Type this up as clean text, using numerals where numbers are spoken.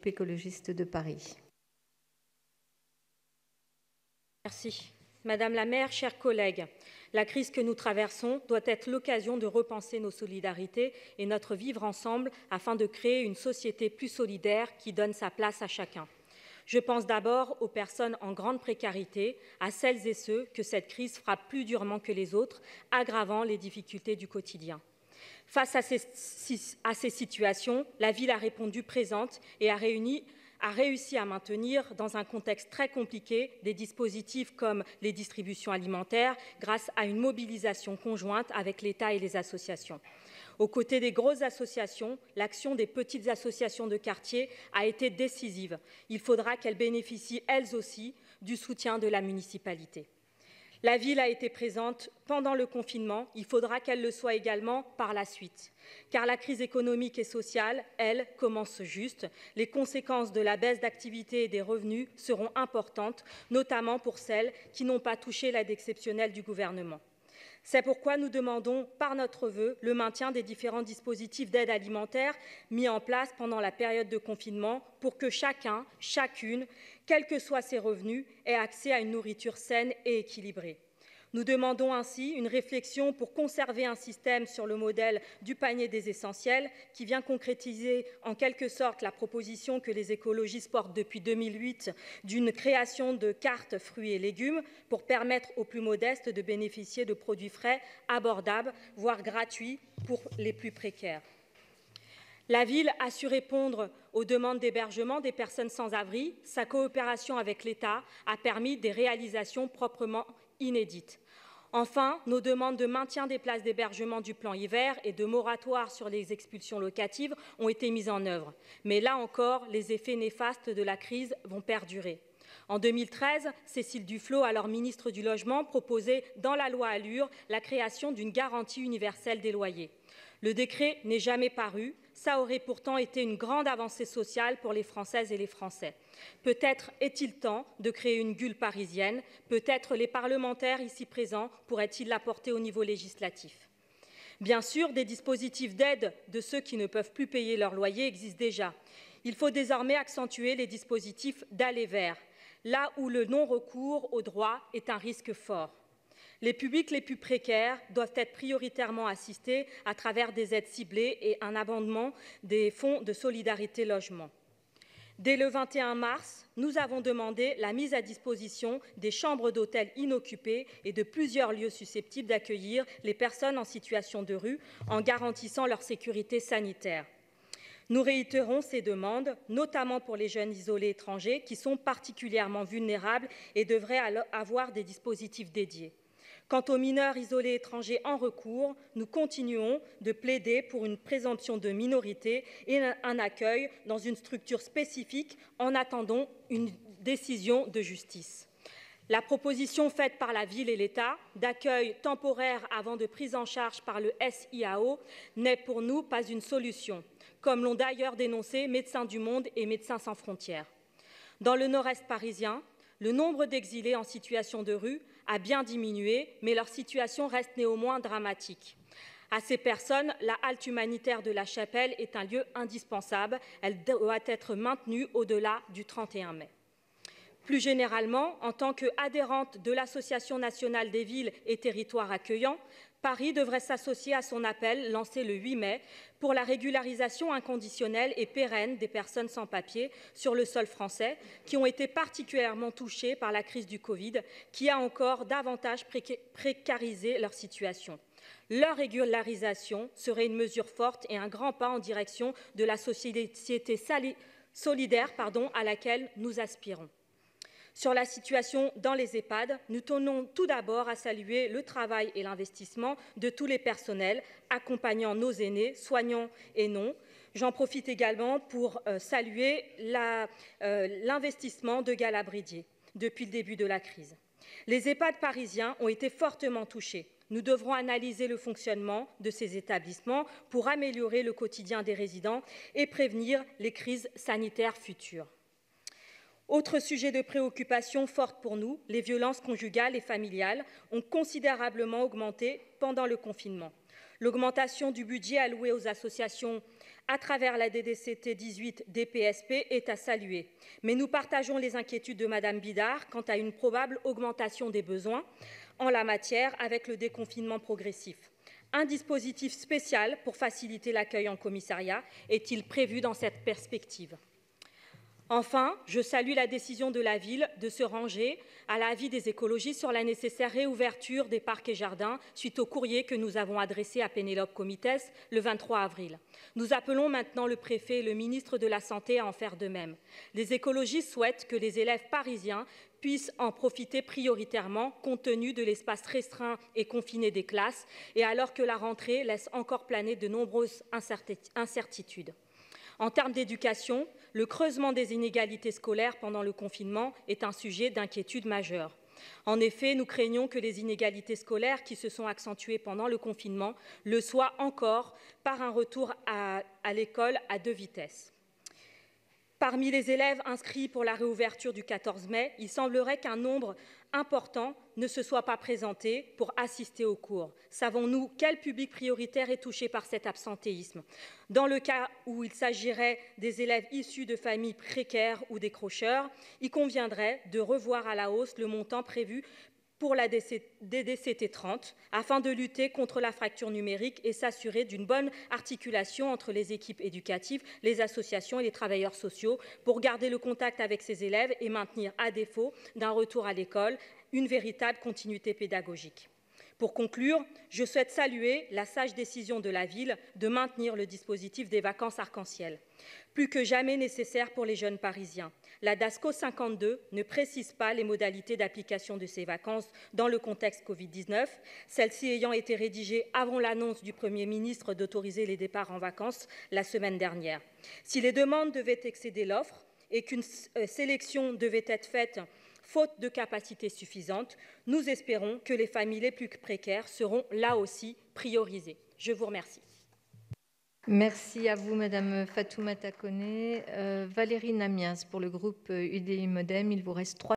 écologiste de Paris. Merci. Madame la maire, chers collègues, la crise que nous traversons doit être l'occasion de repenser nos solidarités et notre vivre ensemble afin de créer une société plus solidaire qui donne sa place à chacun. Je pense d'abord aux personnes en grande précarité, à celles et ceux que cette crise frappe plus durement que les autres, aggravant les difficultés du quotidien. Face à ces situations, la ville a répondu présente et a réussi à maintenir, dans un contexte très compliqué, des dispositifs comme les distributions alimentaires grâce à une mobilisation conjointe avec l'État et les associations. Aux côtés des grosses associations, l'action des petites associations de quartier a été décisive. Il faudra qu'elles bénéficient, elles aussi, du soutien de la municipalité. La ville a été présente pendant le confinement, il faudra qu'elle le soit également par la suite. Car la crise économique et sociale, elle, commence juste. Les conséquences de la baisse d'activité et des revenus seront importantes, notamment pour celles qui n'ont pas touché l'aide exceptionnelle du gouvernement. C'est pourquoi nous demandons par notre vœu le maintien des différents dispositifs d'aide alimentaire mis en place pendant la période de confinement pour que chacun, chacune, quels que soient ses revenus, ait accès à une nourriture saine et équilibrée. Nous demandons ainsi une réflexion pour conserver un système sur le modèle du panier des essentiels qui vient concrétiser en quelque sorte la proposition que les écologistes portent depuis 2008 d'une création de cartes fruits et légumes pour permettre aux plus modestes de bénéficier de produits frais, abordables, voire gratuits pour les plus précaires. La ville a su répondre aux demandes d'hébergement des personnes sans abri. Sa coopération avec l'État a permis des réalisations proprement inédites. Enfin, nos demandes de maintien des places d'hébergement du plan hiver et de moratoire sur les expulsions locatives ont été mises en œuvre. Mais là encore, les effets néfastes de la crise vont perdurer. En 2013, Cécile Duflot, alors ministre du Logement, proposait dans la loi Allure la création d'une garantie universelle des loyers. Le décret n'est jamais paru. Ça aurait pourtant été une grande avancée sociale pour les Françaises et les Français. Peut-être est-il temps de créer une bulle parisienne. Peut-être les parlementaires ici présents pourraient-ils l'apporter au niveau législatif. Bien sûr, des dispositifs d'aide de ceux qui ne peuvent plus payer leur loyer existent déjà. Il faut désormais accentuer les dispositifs d'aller vers, là où le non-recours au droit est un risque fort. Les publics les plus précaires doivent être prioritairement assistés à travers des aides ciblées et un abondement des fonds de solidarité logement. Dès le 21 mars, nous avons demandé la mise à disposition des chambres d'hôtel inoccupées et de plusieurs lieux susceptibles d'accueillir les personnes en situation de rue en garantissant leur sécurité sanitaire. Nous réitérons ces demandes, notamment pour les jeunes isolés étrangers qui sont particulièrement vulnérables et devraient avoir des dispositifs dédiés. Quant aux mineurs isolés étrangers en recours, nous continuons de plaider pour une présomption de minorité et un accueil dans une structure spécifique en attendant une décision de justice. La proposition faite par la ville et l'État d'accueil temporaire avant de prise en charge par le SIAO n'est pour nous pas une solution, comme l'ont d'ailleurs dénoncé Médecins du Monde et Médecins sans frontières. Dans le nord-est parisien, le nombre d'exilés en situation de rue a bien diminué, mais leur situation reste néanmoins dramatique. À ces personnes, la halte humanitaire de la Chapelle est un lieu indispensable. Elle doit être maintenue au-delà du 31 mai. Plus généralement, en tant qu'adhérente de l'Association nationale des villes et territoires accueillants, Paris devrait s'associer à son appel lancé le 8 mai pour la régularisation inconditionnelle et pérenne des personnes sans papier sur le sol français qui ont été particulièrement touchées par la crise du Covid, qui a encore davantage précarisé leur situation. Leur régularisation serait une mesure forte et un grand pas en direction de la société solidaire à laquelle nous aspirons. Sur la situation dans les EHPAD, nous tenons tout d'abord à saluer le travail et l'investissement de tous les personnels accompagnant nos aînés, soignants et non. J'en profite également pour saluer l'investissement de Galabridier depuis le début de la crise. Les EHPAD parisiens ont été fortement touchés. Nous devrons analyser le fonctionnement de ces établissements pour améliorer le quotidien des résidents et prévenir les crises sanitaires futures. Autre sujet de préoccupation forte pour nous, les violences conjugales et familiales ont considérablement augmenté pendant le confinement. L'augmentation du budget alloué aux associations à travers la DDCT 18 des PSP est à saluer. Mais nous partageons les inquiétudes de Madame Bidard quant à une probable augmentation des besoins en la matière avec le déconfinement progressif. Un dispositif spécial pour faciliter l'accueil en commissariat est-il prévu dans cette perspective? Enfin, je salue la décision de la ville de se ranger à l'avis des écologistes sur la nécessaire réouverture des parcs et jardins suite au courrier que nous avons adressé à Pénélope Comites le 23 avril. Nous appelons maintenant le préfet et le ministre de la Santé à en faire de même. Les écologistes souhaitent que les élèves parisiens puissent en profiter prioritairement compte tenu de l'espace restreint et confiné des classes et alors que la rentrée laisse encore planer de nombreuses incertitudes. En termes d'éducation, le creusement des inégalités scolaires pendant le confinement est un sujet d'inquiétude majeure. En effet, nous craignons que les inégalités scolaires qui se sont accentuées pendant le confinement le soient encore par un retour à l'école à 2 vitesses. Parmi les élèves inscrits pour la réouverture du 14 mai, il semblerait qu'un nombre important ne se soit pas présenté pour assister aux cours. Savons-nous quel public prioritaire est touché par cet absentéisme? Dans le cas où il s'agirait des élèves issus de familles précaires ou décrocheurs, il conviendrait de revoir à la hausse le montant prévu pour la DDCT 30 afin de lutter contre la fracture numérique et s'assurer d'une bonne articulation entre les équipes éducatives, les associations et les travailleurs sociaux pour garder le contact avec ces élèves et maintenir, à défaut d'un retour à l'école, une véritable continuité pédagogique. Pour conclure, je souhaite saluer la sage décision de la ville de maintenir le dispositif des vacances arc-en-ciel, plus que jamais nécessaire pour les jeunes Parisiens. La DASCO 52 ne précise pas les modalités d'application de ces vacances dans le contexte Covid-19, celles-ci ayant été rédigées avant l'annonce du Premier ministre d'autoriser les départs en vacances la semaine dernière. Si les demandes devaient excéder l'offre et qu'une sélection devait être faite faute de capacité suffisante, nous espérons que les familles les plus précaires seront là aussi priorisées. Je vous remercie. Merci à vous, Madame Fatoumata Koneh. Valérie Namias, pour le groupe UDI Modem, il vous reste 3